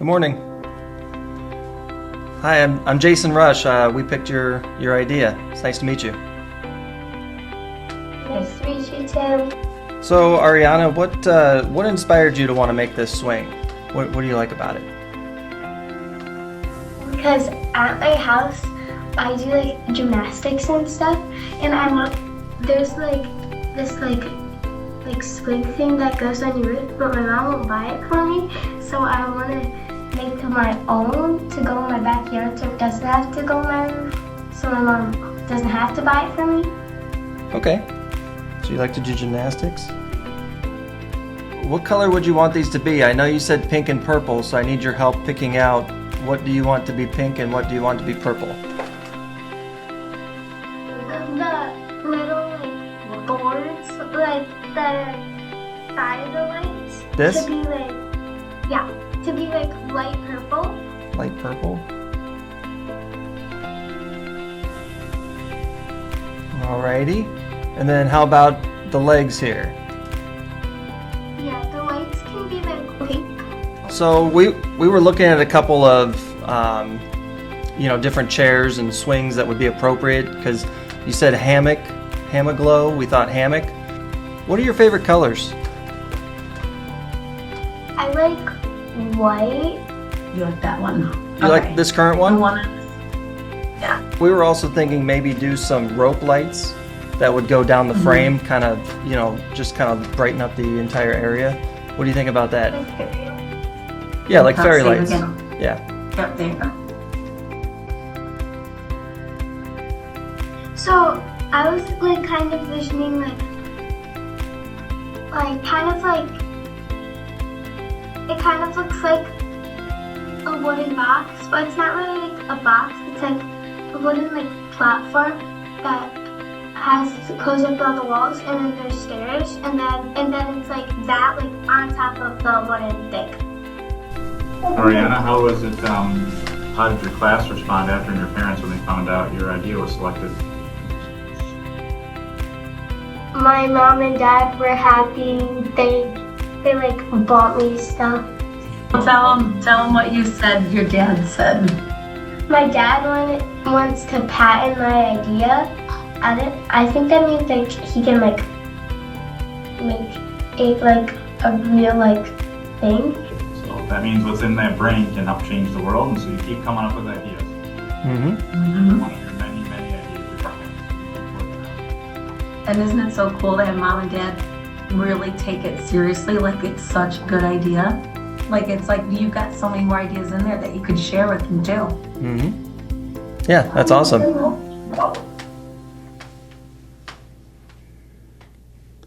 Good morning. Hi, I'm Jason Rush. We picked your idea. It's nice to meet you. Nice to meet you too. So, Ariana, what inspired you to want to make this swing? What do you like about it? Because at my house, I do like gymnastics and stuff, and there's like this swing thing that goes on your roof, but my mom won't buy it for me, so I want to make my own to go in my backyard, so it doesn't have to go on my roof, so my mom doesn't have to buy it for me. Okay. So you like to do gymnastics? What color would you want these to be? I know you said pink and purple, so I need your help picking out what do you want to be pink and what do you want to be purple? The little boards, like the side of the lights. This? To be like light purple. Light purple. Alrighty. And then how about the legs here? Yeah, the lights can be like pink. So we were looking at a couple of different chairs and swings that would be appropriate because you said HammoGlow. We thought hammock. What are your favorite colors? I like white. You like that one? You like this current one? The one. Yeah. We were also thinking maybe do some rope lights that would go down the frame, kind of, just kind of brighten up the entire area. What do you think about that? Yeah, like fairy lights. Yeah. Yep, there you go. So I was like kind of visioning it kind of looks like a wooden box, but it's not really like a box. It's like a wooden platform that goes up on the walls, and then there's stairs, and then it's like that, on top of the wooden thing. Ariana, how was it? How did your class respond after your parents when they found out your idea was selected? My mom and dad were happy. They bought me stuff. Tell them what you said. Your dad said. My dad wants to patent my idea. I think that means he can make it a real thing. So that means what's in that brain can help change the world, and so you keep coming up with ideas. Mm-hmm. One of your many, many ideas you're working on. And isn't it so cool to have mom and dad really take it seriously? Like it's such a good idea. Like it's like you've got so many more ideas in there that you could share with them too. Mm-hmm. Yeah, that's awesome.